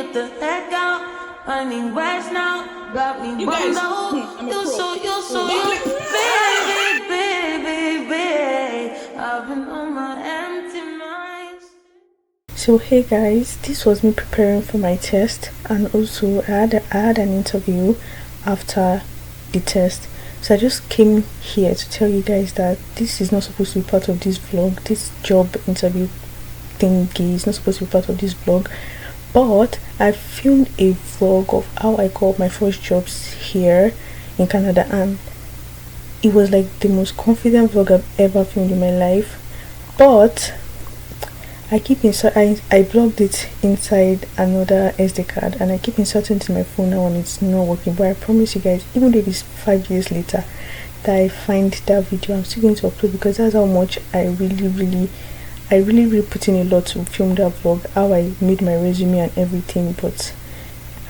get the heck out. I need rest now. Got me bummed out. Baby. I've been on my empty mind. So hey guys, this was me preparing for my test, and also I had an interview after the test. So I just came here to tell you guys that this is not supposed to be part of this vlog. This job interview thingy is not supposed to be part of this vlog, but I filmed a vlog of how I got my first jobs here in Canada, and it was like the most confident vlog I've ever filmed in my life. But I blocked it inside another SD card, and I keep inserting it in my phone now and it's not working. But I promise you guys, even though it is 5 years later that I find that video, I'm still going to upload, because that's how much I really put in a lot to film that vlog, how I made my resume and everything. But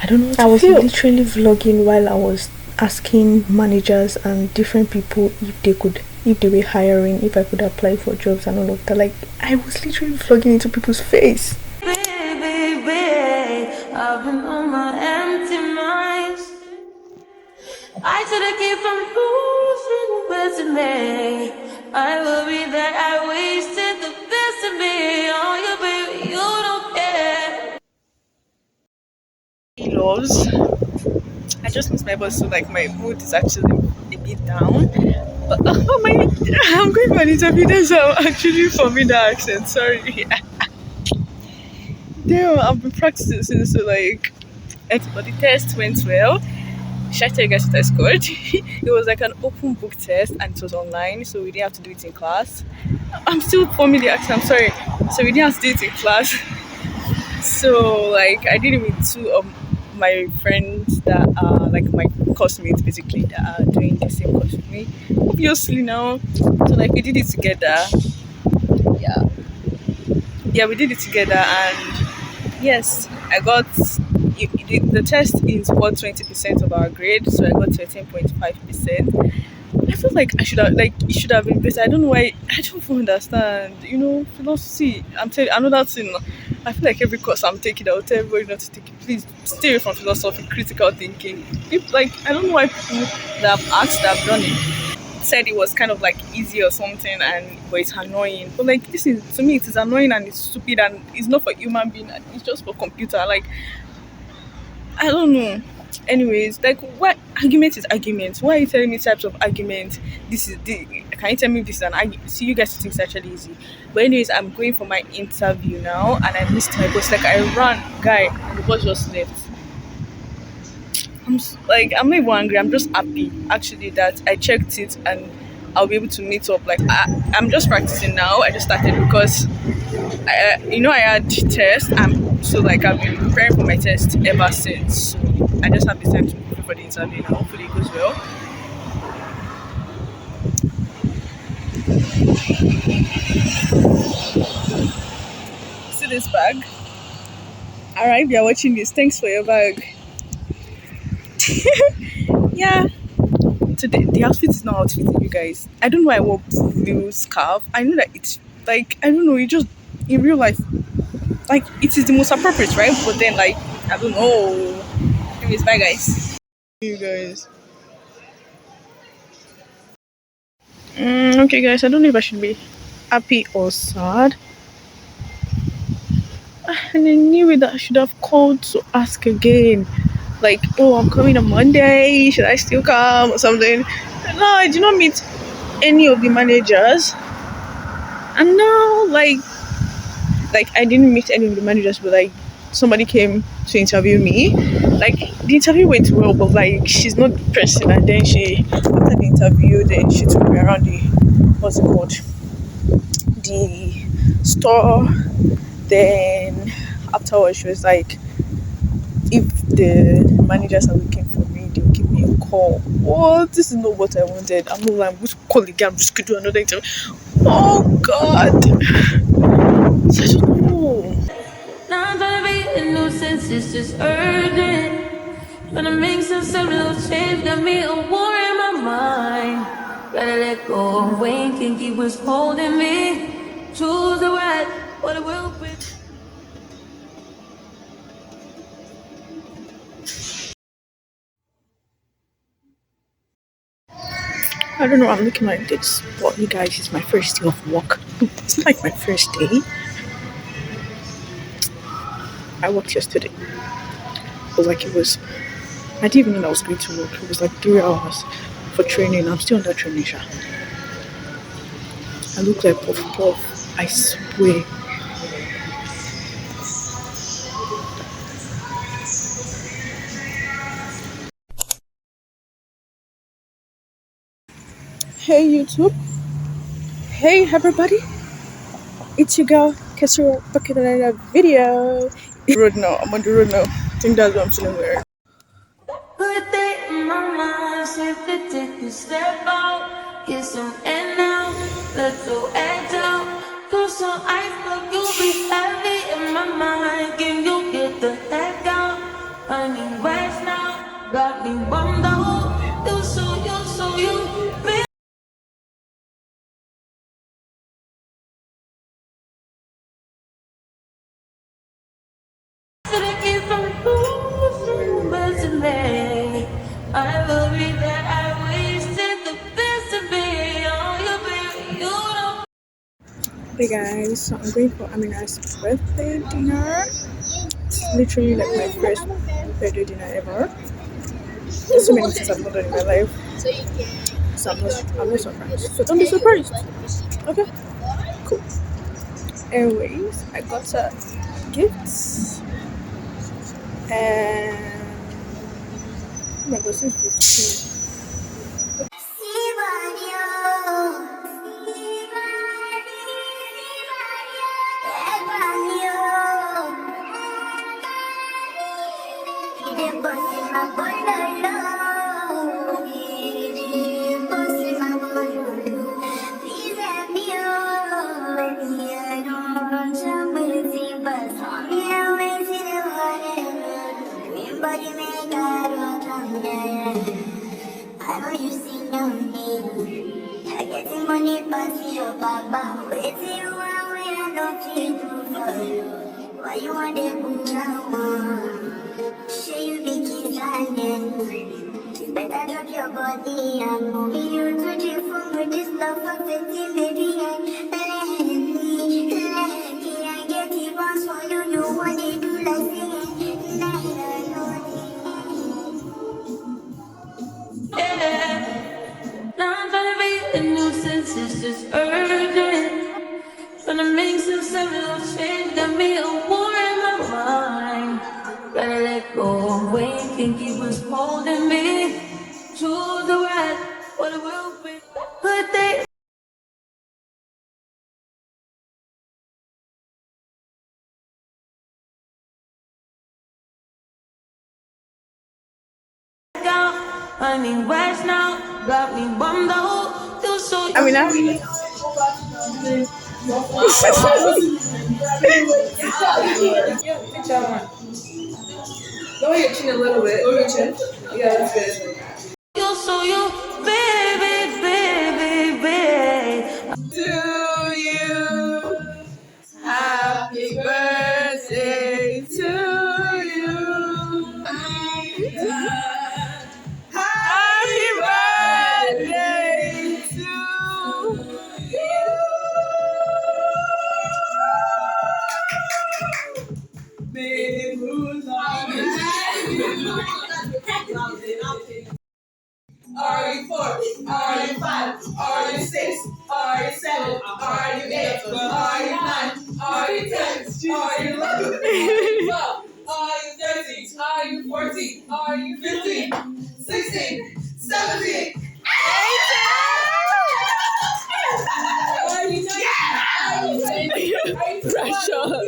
I don't know what I was literally vlogging while I was asking managers and different people if they were hiring, if I could apply for jobs and all of that. Like, I was literally vlogging into people's face. Baby, I've been on my empty mind. I should have kept from losing the best of me. I will be that I wasted the best of me. Oh, you baby, you don't care. Loves. I just miss my boss, so like my mood is actually a bit down. But oh my, I'm going for an interview. That's how I'm actually forming the accent. Sorry. Damn, I've been practicing, so like, but the test went well. Should I tell you guys what I scored? It was like an open book test, and it was online, so we didn't have to do it in class. I'm still forming the accent. I'm sorry. So we didn't have to do it in class. So like, I did it with two of my friends that are like my classmates, basically, that are doing the same course with me. Obviously now, so like we did it together. Yeah, we did it together, and yes, I got the test is about 20% of our grade, so I got 13.5%. I feel like I should have, like, it should have been better. I don't know why. I don't understand. You know, philosophy. I'm telling you, another thing. I feel like every course I'm taking, I'll tell everybody not to take it. Please stay away from philosophy, critical thinking. If, like, I don't know why people that have asked, that have done it, said it was kind of like easy or something, but it's annoying. But like, this is, to me, it is annoying and it's stupid, and it's not for human being. It's just for computer. Like, I don't know. Anyways, like, what argument is argument? Why are you telling me types of argument? Can you tell me if this is an argument? See, you guys think it's actually easy. But anyways, I'm going for my interview now, and I missed my bus. Like, I ran, guy, and the bus just left. I'm not even angry. I'm just happy actually that I checked it and I'll be able to meet up. Like, I'm just practicing now. I just started because I had test. So like, I've been preparing for my test ever since. So I just have the time to prepare for the interview now. Hopefully it goes well. See this bag? Alright, you're watching this. Thanks for your bag. Yeah. Today the outfit is not outfitting, you guys. I don't know why I wore blue scarf. I know that it's like, I don't know, it just, in real life, like, it is the most appropriate, right? But then, like, I don't know. Anyways, bye guys. You guys. Okay guys, I don't know if I should be happy or sad. And I knew it, that I should have called to ask again. Like, oh, I'm coming on Monday. Should I still come or something? No, I did not meet any of the managers. And now, like I didn't meet any of the managers, but like, somebody came to interview me. Like, the interview went well, but like, she's not the person. And then after the interview, then she took me around what's it called? The store. Then afterwards, she was like, if the managers are looking for me, they'll give me a call. What? This is not what I wanted. I'm not like, I'm going to call again. I'm just going to do another interview. Oh God. So I don't know. Now I'm trying to be a nuisance, it's just urgent. Trying to make some little change, got me a war in my mind. Gotta let go of Wayne, think he was holding me. Choose the right, what it will be. I don't know, I'm looking like this, but you guys, it's my first day of work. It's not like my first day. I worked yesterday. It was like I didn't even know I was going to work. It was like 3 hours for training. I'm still on that training, sha. I look like puff puff. I swear. Hey YouTube. Hey everybody. It's your girl, Kessieraw, back in another video. Road now. I'm on the road now. I think that's what I'm feeling weird. Put that in my mind, safe to take a step out, get some air now, let your edge out. Do some ice, but you'll be heavy in my mind. Can you get the heck out? I need rest now, got me bummed out. You. Should've keep from losing resume. I will be that I wasted the best of me. Oh, you baby, you don't. Hey guys, so I'm going for Amina's birthday dinner. It's literally like my first birthday dinner ever. There's so many things I've not done in my life, so I'm not surprised. So don't be surprised. Okay, cool. Anyways, I got a gift and oh my god, since 15. I know you see no need. I get the money, but your baba. Wait till you are where I don't feel for you. Why you want to go now? Say you be kissing. You better drop your body and move you to the phone with this love of it, baby. I get it once for you. You want to do like singing. Now I'm trying to be a nuisance, it's just urgent. Trying to make some sense, change, got me a war in my mind. Gotta let go of weight, think he was holding me to the right, what it will be. But they out, I need rest now, got me bummed out. Feel so Amina. Lower your chin a little bit. Lower your chin. Yeah, that's good. you, baby. To you, happy birthday to you. Happy birthday to you. Baby, who's on Are you 4? Are you 5? Are you 6? Are you 7? Are you 8? Are you 9? Are you 10? Are you 11? Are you 12? Are you 13? Are you 14? Are you 15? 16? 17? 18? Are you 19? Are you 20? Are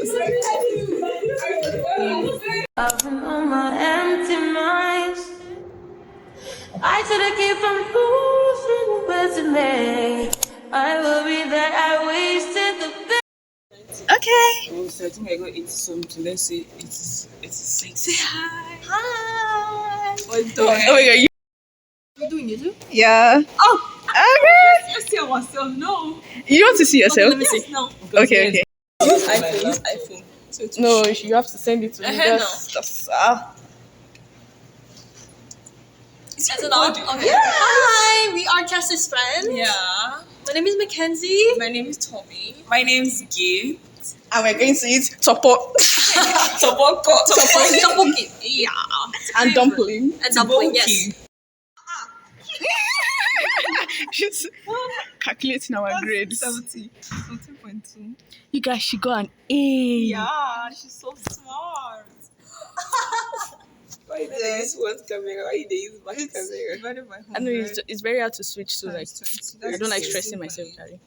you 21? I've been on my empty mind. I should've keep from losing resume. I will be that I wasted the best. Okay. Oh, so I think I got 80 something. Let's say 86. Say hi. Hi. What's doing? Oh my god, You doing YouTube? yeah. Oh, Okay. let's see ourselves. No. You want to see yourself? Let me see. No. Okay, okay. Use iPhone. Use iPhone. So it's No, you have to send it to me. Uh-huh, Just, Is it on? Okay. Yeah. Hi, we are Cass's friends. Yeah. My name is Mackenzie. My name is Tommy. My name is Gay. And we're going to eat topo. Tteokbokki. Yeah. And dumpling. And dumpling, yes. She's calculating our grades. 17.2. You guys, she got an A. Yeah, she's so smart. Why did they use one camera? Why did they use my camera? I know it's very hard to switch to like. I don't like stressing myself, Daddy.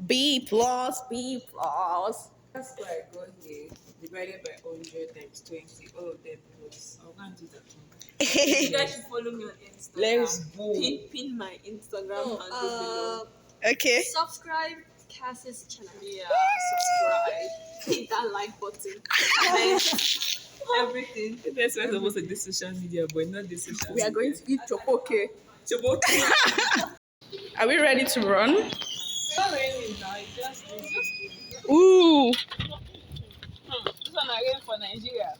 B+. That's why I got here. Divided by 100 times 20. All of them plus. I can't do that one. You guys should follow me on Instagram. Let's go. Pin my Instagram handle below. Okay. Subscribe Cass's channel. Yeah, subscribe. Hit that like button. And then everything. That's why I'm supposed to do social media, but not this social media. We are going to eat chopoke. Chopoke. Are we ready to run? Not really, no. It's just Ooh. this one again for Nigeria.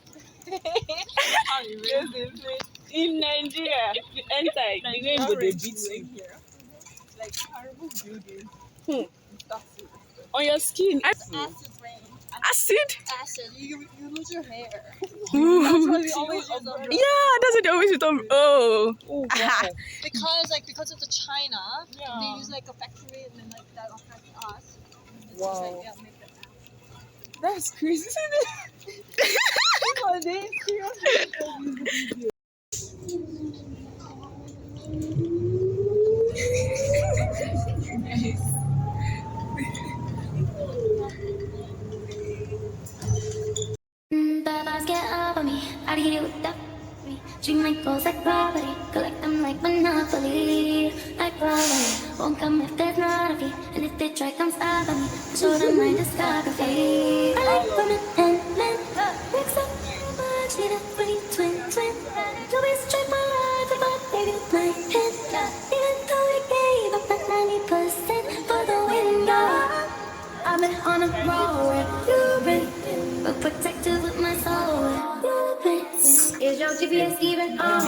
How you really play? In Nigeria, if you enter, the game will they beat you. Here. Like terrible building. On your skin. Acid rain. Acid? Acid. You lose your hair. Ooh. That's why we always use umbrella. Yeah, that's what they always do. Oh. Because of the China, they use like a factory and then like that affects us. It's just like, yeah, make them acid. That's crazy. Bad vibes get up on me, out of here with that me. Treat my goals like property, collect them like Monopoly. Like probably won't come if there's not a fee, and if they try, come stop on me. Show them my discography. I like women and men, mix up much, need a pretty twin. You always check my life if I baby my pen. Even though we gave up that 90% for the window, I've been on a roll with you, been, but protected with my soul. You've been. Is your GPS even on?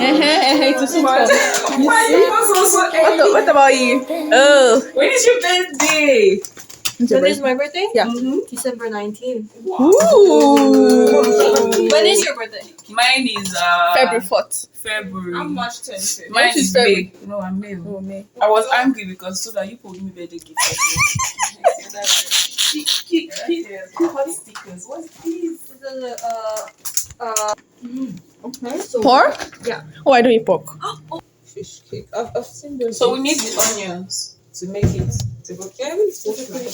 What about you? Oh. When is your birthday? When is my birthday? Yeah. December 19th. Ooh. When is your birthday? Mine is February 4th. February. I'm March 25th. Mine Yours is is February. May. No, I'm May. Oh, May. I was angry because so that you could give me birthday gift. Keep hot stickers. What's this? Okay. So Pork? Yeah. Oh, I don't eat pork. Fish cake. I've seen those. So we need the onions to make it. To go. Yeah, it's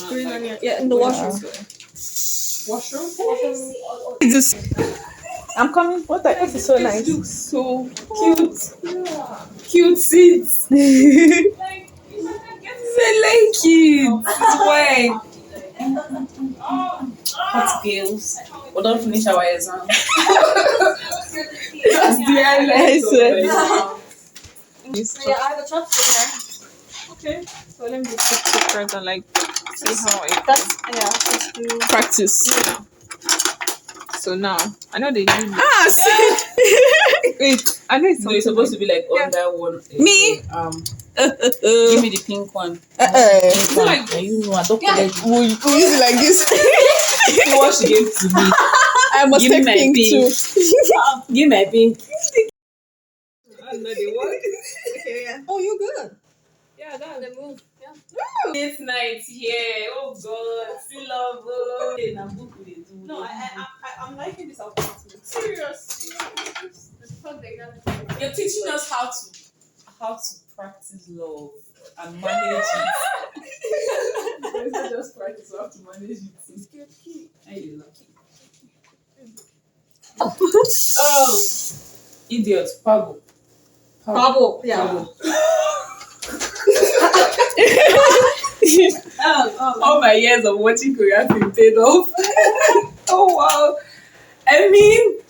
green onion. Yeah, in the washroom. Washroom. I'm coming. This is so This nice. looks so cute. Cute seeds. Like, I like it. Why? Hot girls. We don't finish our exam. That's the highlight. Yeah, I have a chopstick Okay. So let me just take pictures and like see how it. Let's do. Practice. So now I know they use. Ah, see? Wait, I know it's No, it's supposed to be like under one. Me? Give me the pink one. Pink one. Like, You know, I don't collect. We'll use it like this. See what she gave to me. I must Give me take my pink pink. too. Give my pink. I know they work. Yeah. Oh, you're good. Yeah, that's They move. Yeah. this night here. Oh God, still love. No, I'm liking this apartment. Seriously. You're teaching us how to practice love and manage it. It's not just practice, we have to manage it. It's good. And you're lucky. Oh, idiot, Pablo. Bravo. Yeah. All my years of watching Korean film paid off. Oh wow. I mean,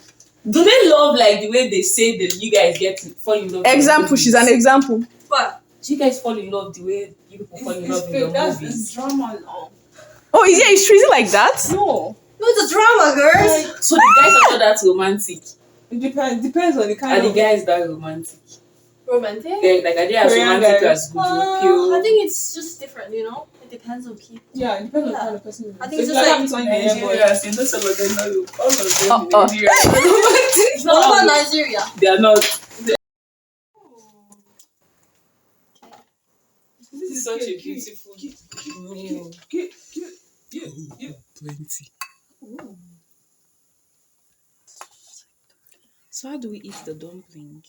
do they love like the way they say that you guys get to fall in love? Example. She's an example. But Do you guys fall in love the way you people fall in love in your movies? drama now. Oh, is it like that? No. No, it's a drama, girls. So the guys are not that romantic. It depends on the kind Are the of guys that romantic? Romantic? They're like, are they as Korean romantic guys. as Guju? I think it's just different, you know? It depends on people. Yeah, it depends on the kind of person. I think it's So just like I'm telling you, Nigeria, you know some of them not all of them in Uh-uh. Nigeria are romantic. It's not about Nigeria. They are not. This is such a beautiful meal. Yeah. Plenty. So how do we eat the dumpling?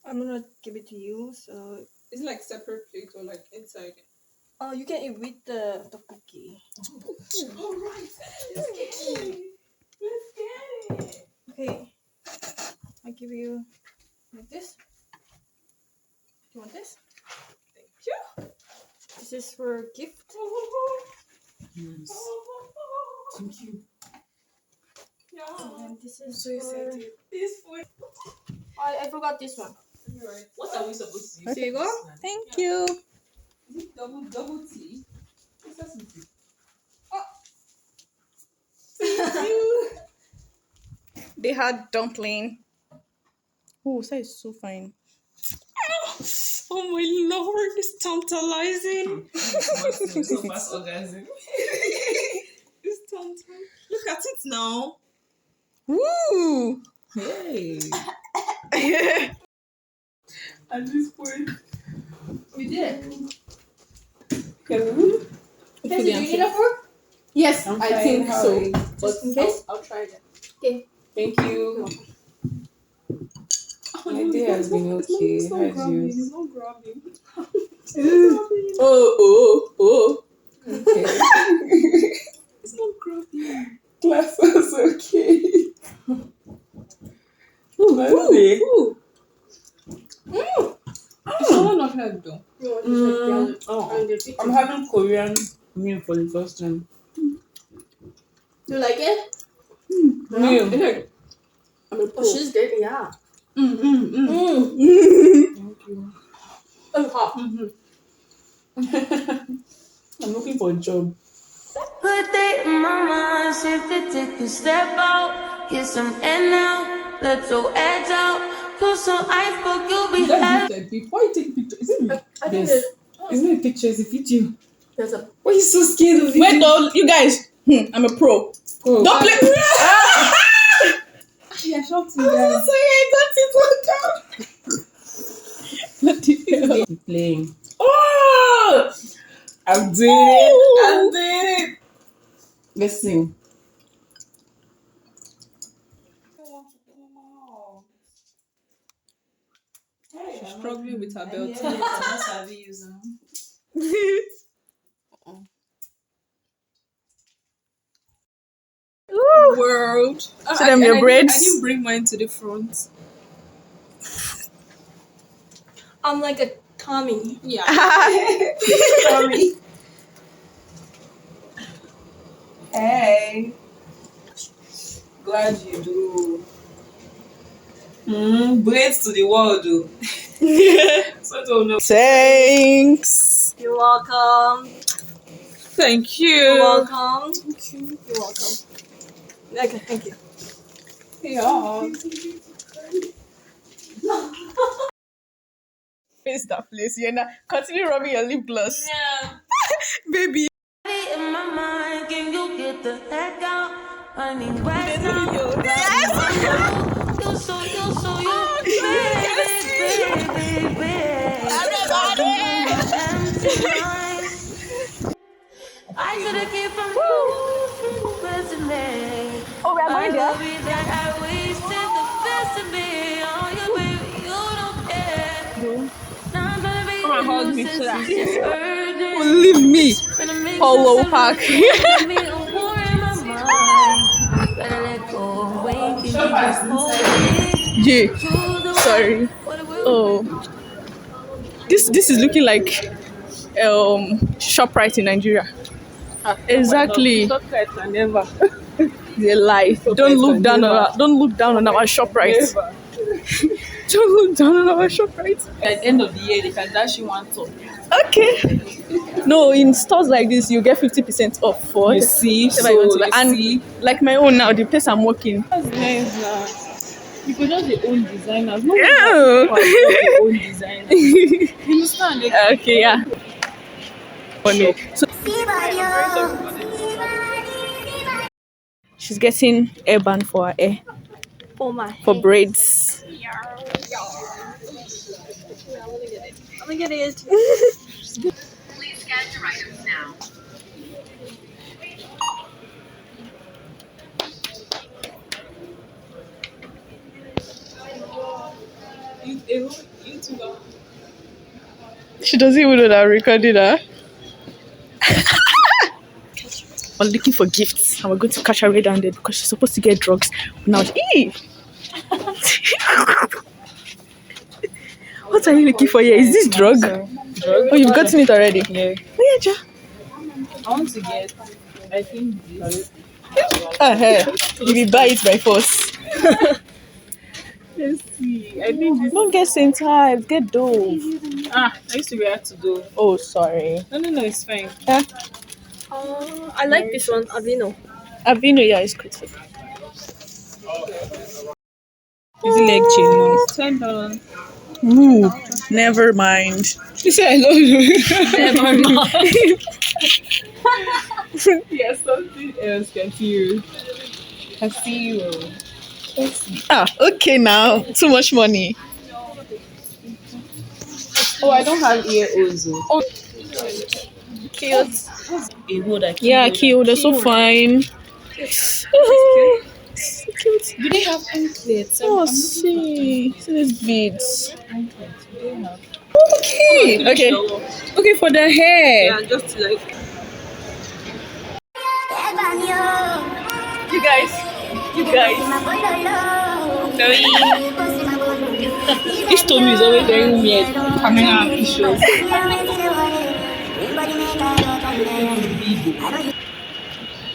I'm gonna give it to you, so... Is it like separate plate or like inside? Oh, you can eat with the cookie. Alright. Let's get it. Okay. I give you like this. Do you want this? Thank you. This is for a gift. Yes. Thank you. And then this is So for... excited. This food. I forgot this one. Alright. What are we supposed to use? Here you go. Thank you. Is it double tea? What's that something? They had dumpling. Oh, that is so fine. Oh my lord, it's tantalizing. So fast orgasm. It's tantalizing. Look at it now. Woo! Hey. At this point. We did. Can we? Okay, so do you need a fork? Yes, I'm I fine, think how so. are you? Just in case? I'll try that. Okay. Thank you. My day has been okay. It's not How's grabbing. yours? It's not grabbing. Oh. Okay. It's not grabbing. Class was okay. Monday. Is someone not help though? You want this like down on the picture? I'm having Korean meal for the first time. You like it? Meal. I'm a Oh, she's good, yeah. Thank you. Oh, hot. I'm looking for a job. Put that in my mind, shift it, take a step out, get some air now, let your edge out, put some ice, but you'll be happy. That's it. Why you take picture? Is it me? I think Yes. It's not a picture, it's a video. there's a... Why are you so scared of it? Wait, though, you guys. I'm a pro. Oh. Don't play. Yeah, shout to I'm guys. sorry, I got it one down. What the hell? I'm playing. Oh! I'm doing it. I'm doing it. Let's sing. She's struggling with her belt. World. Show them your braids. I didn't bring mine to the front. I'm like a Tommy. Yeah. Tommy. Hey. Glad you do. Braids to the world, though. So don't know. Thanks. You're welcome. Thank you. You're welcome. You're welcome. Okay, thank you. Yeah. Face that place, Yena. Continue rubbing your lip gloss. Yeah. Baby. In my mind, can you get the heck out? I need right now. Yes. You so, baby. Empty mind. I should've kept from losing the resume. Oh, we're I going there. love you that I wasted the best of me on you, baby. You don't care. Now I'm gonna be Come and hug me, since Shila. it's just urgent. Leave me. Polo Park. Gotta let go of weight, you just hold it. Yeah. Sorry. Oh. This is looking like ShopRite in Nigeria. Exactly. Never. The lie. Don't look down on our ShopRite. Don't look down on our ShopRite. At the end of the year, they can dash you one top. Okay. No, in stores like this, you get 50% off for You see, whatever you want to buy. you And see. like my own now, the place I'm working. That's nice now. You could just your own designers. No, Yeah. your own designers. You understand? Like, Okay, yeah. Funny. So she's getting airband for her hair, For my for hair. braids. I'm gonna get it. you two are She doesn't even know that I'm recording her. We're looking for gifts and we're going to catch her way down there because she's supposed to get drugs. Now, eee! What are you looking for here? Is this drug? drug. Oh, you've gotten it already? Yeah. Oh, yeah, Ja. I want to get. I think this. Hey. You will buy it by force. Let's see. I think this. Don't get same type. Get Dove. Ah, I used to react to do. Oh, sorry. No, it's fine. Yeah. I like this one, Avino. Avino, yeah, it's good. Is it leg chain? No. $10. Ooh, never mind. You say I love you. Never mind. Yeah, something else. Kessieraw. Kessieraw. Ah, okay now. Too much money. Oh, I don't have ear Ozo. Oh, cute. A holder. Yeah, cute. They're so fine. So cute. Do they have anklets? Oh, see. See these beads. Anklets. Do they have? Okay. Okay. Okay, for the hair. Yeah, just like. You guys. This Tommy is always very weird. Camera issues.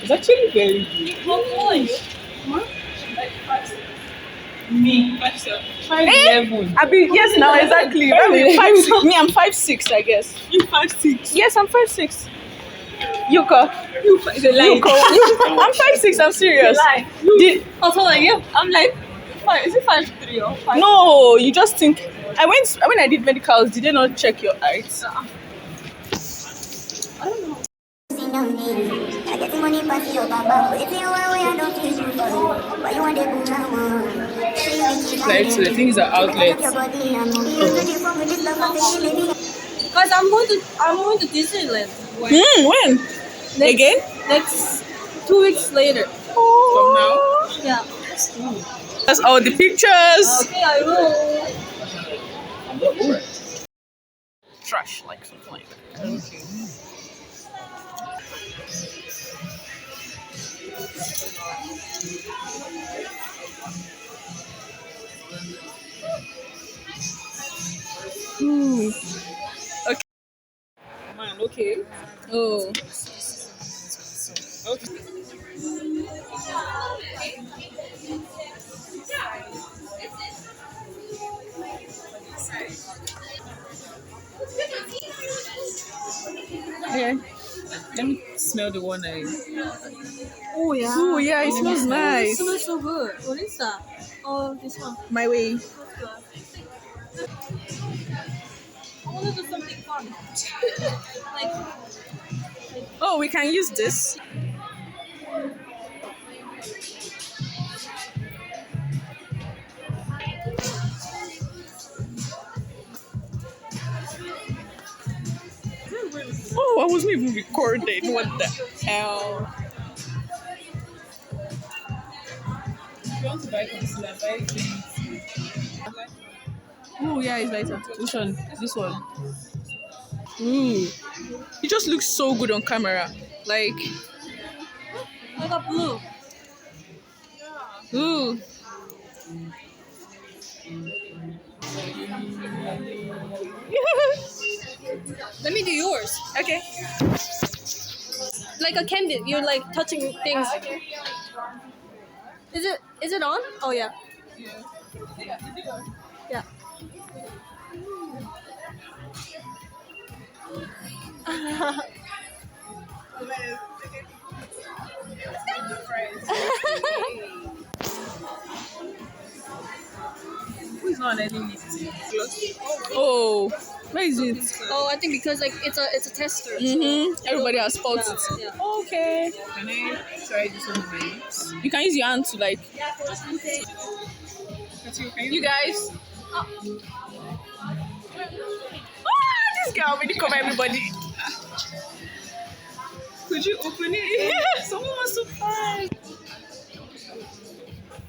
It's actually very good. How tall are you? What? Like 5'6". Me, 5'7". 5'11". I mean, yes, now exactly. I mean, 5'6". Me, I'm 5'6", I guess. You 5'6". Yes, I'm 5'6". Yuka. It's a lie. Yuka. I'm 5'6". I'm serious. Lie. Did, How tall are you? I'm like, is it 5'3" or 5'? no, you just think. I went when I did medicals. Did they not check your height? I don't know. Like, so the things are outlets. Guys, I'm going to Disneyland. When? Again? Next 2 weeks later. From now. Yeah. That's all the pictures. Okay, I will. Trash, like something like that. Okay. Ooh. Okay. Man, okay. Oh. Okay. Yeah. Let me smell the one I. Oh yeah. Ooh, yeah, it smells It nice. smells so good. What is that? Oh, this one. My way. I want to do something fun. Like, Oh, we can use this. Oh, I wasn't even recording. What the hell? If you want to buy concealer, buy it. Oh, yeah, it's lighter. Which one? This one. Ooh. It just looks so good on camera. Like, I got blue. ooh. Let me do yours. Okay. Like a candy. You're like touching things. Is it on? Oh yeah. Yeah. not on any lifting. Oh, where is it? Oh, I think because like it's a tester. Everybody has felt it. Yeah. Okay. Can I try this on my lips? You can use your hand to like. You guys. This girl already cover everybody. Could you open it? Someone wants to find.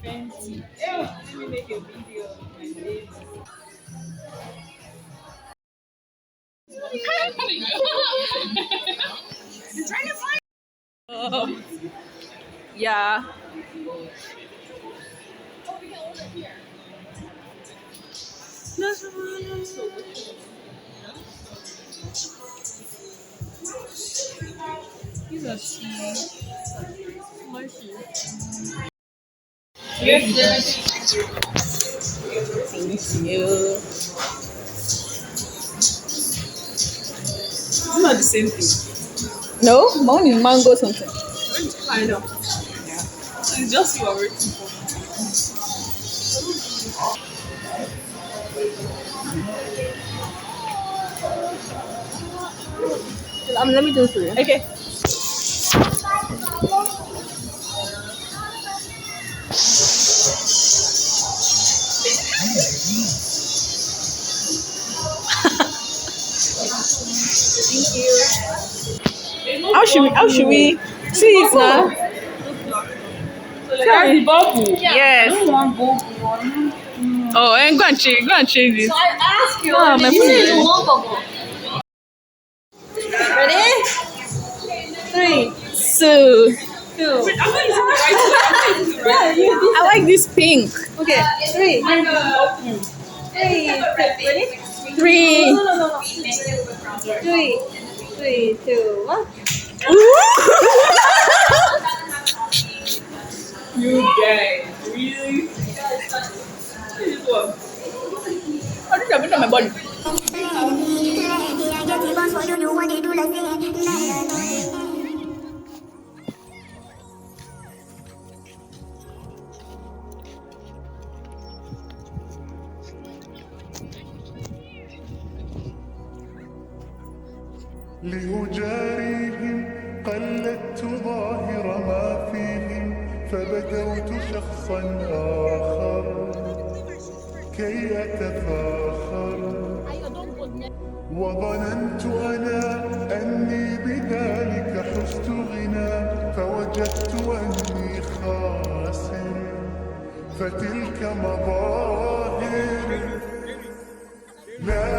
Fancy. Ew, let me make a video of my lips. Yeah. These are tea. It's not the same thing. No, mine is mango something. Kind of. Yeah. So it's just you are waiting for. Let me do it for you. Okay. How should we see it now? That's the bubble. Yes. I don't want bubble. Oh, and go and change it. I ask you. Ah, my you phone said is you want bubble. Ready? 3, 2. 2. I'm not using the right one. I'm not using the right one. I like this pink. Okay. 3. 3. Ready? 3. No. 3, 3, 2, 1. You guys, really? This one. I think I put on my body. لأجاريهم قلدت ظاهر ما فيهم فبدوت شخصا آخر كي أتفاخر وظننت أنا أني بذلك حزت غنى فوجدت أني خاسر فتلك مظاهر لا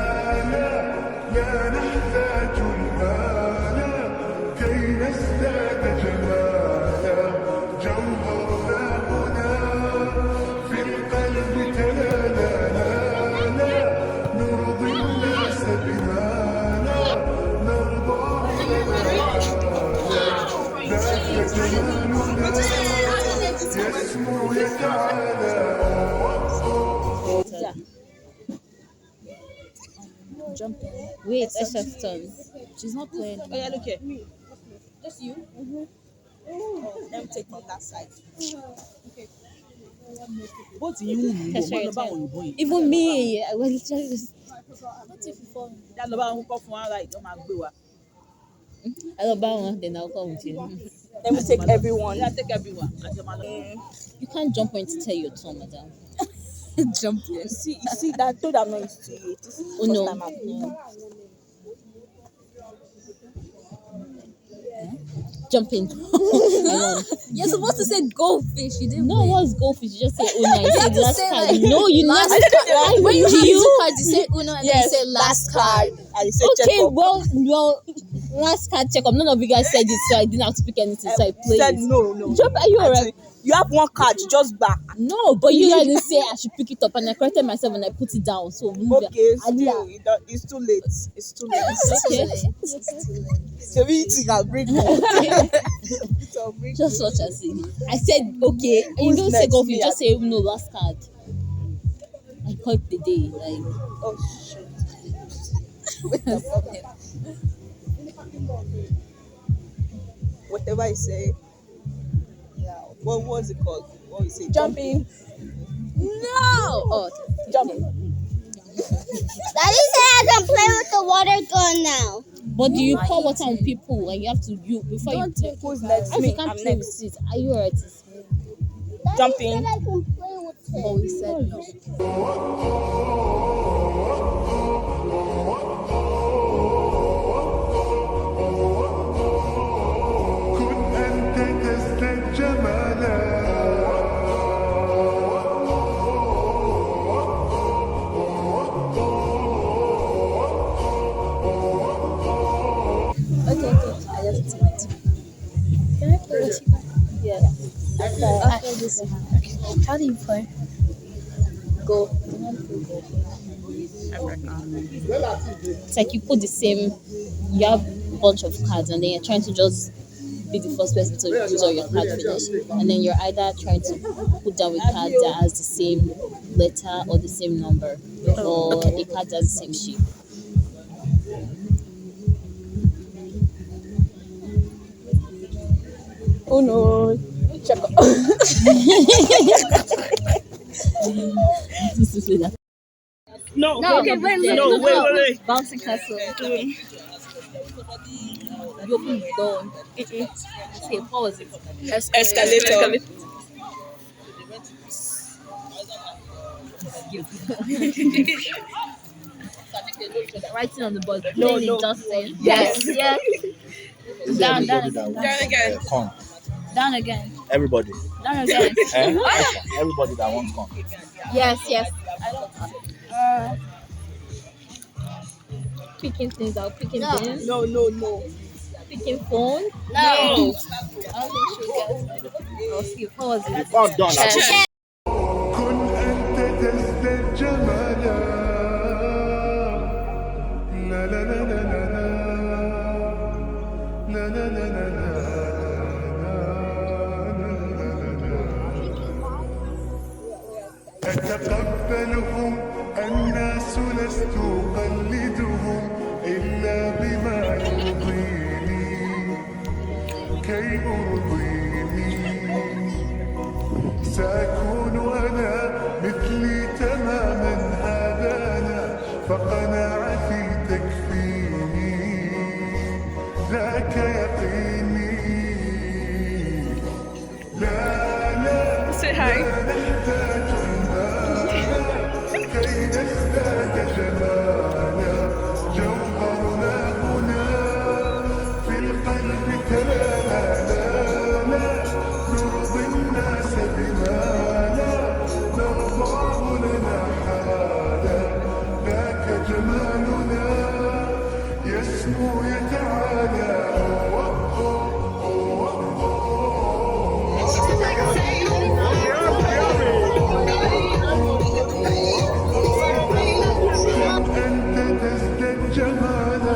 نحتاج الآن كي نزداد جمالا جوهرنا هنا في القلب تلالا نرضي الناس بما لا نرضى ذاك جمالنا يسمو يتعالى Wait, Esha's turn. She's not playing. Oh yeah, look here. Just you? Let me take from that side. Even me, I was just. That ló bá ń kọ́ fún ara ìjọ máa gbé wa. I love that then I'll come with you. Let me take everyone. Yeah, take everyone. You can't jump in to tell your turn, madam. Jump in. You see that told I'm not used to it. This is the Oh first no. time I'm doing. Jump in. You're supposed to say goldfish. You didn't. No, what's goldfish? You just say Una. You said to last say card. like No, you last never. card. When you have you? 2 cards, you say Uno and then you say last card. And you say Okay, check up. well, last card check up. None of you guys said it, so I didn't have to pick anything. So I played. Said it. no. Jump, are you alright? You have one card, just back. No, but you guys didn't say I should pick it up, and I corrected myself and I put it down. So Okay, still, it's too late. It's too late. Okay. So we can bring more. Just what I said. I said okay, and you Who's don't say next? golf. Me You just say no last card. I caught the day. Like Oh shit. Wait a moment. Whatever you say. Yeah. What was it called? What you say? Jumping. no. Oh, jump. Daddy said I can play with the water gun now. But do you pour water on people and you have to before you take? Who's next? If Me. you can't I'm play next. with it, are you alright? Jumping. Daddy said I can play with it. But we said no. كن أنت تزداد جمالا Okay. I just to my team. Can I play with you? Yeah. After this. How do you play? Go. It's like you put the same. You have a bunch of cards and then you're trying to just be the first person to use all your cards finish, and then you're either trying to put down a card that has the same letter or the same number, or a card that has the same shape. Oh no. Check out. This is that. No. No, Okay, wait. no, wait. Bouncing castle. You open the door. Okay, what was it? Escalator. Writing on the board. No. Plainly Justin. Yes. Yes. Down Everybody again. that again. wants corn. Down again. Everybody. Down again. Everybody that wants corn. Yes. Picking things out. Picking things. No. Picking phone. No. I don't think she'll get it. I'll see. What was it? Corn done. كن أنت تزداد جمالا لا لا لا لا لا لا لا لا لا لا أتقبلهم الناس لست أقلدهم إلا بما يرضيني كي أرضيني سأكون أنا مثلي تماما هذا أنا فقناعتي تكفيني ذاك يقيني لا Say hi. نحتاج المال كي نزداد جمالا جوهرنا هنا في القلب تلالا نرضي الناس بما لا نرضاه لنا حالا ذاك جمالنا يسمو يتعالى أنت تزداد جمالا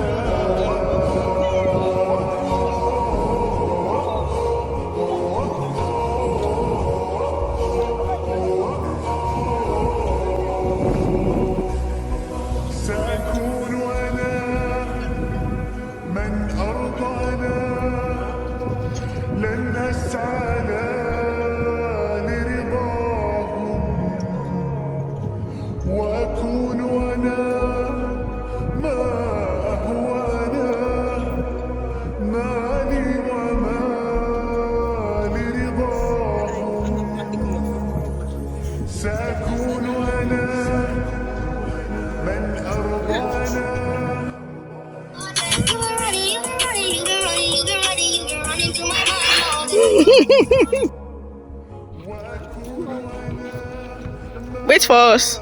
سأكون أنا من أرضى أنا لن أسعى لا لرضاهم وأكون أنا ما أهوى أنا مالي وما لرضاهم سأكون أنا من أرضى أنا Wait for us.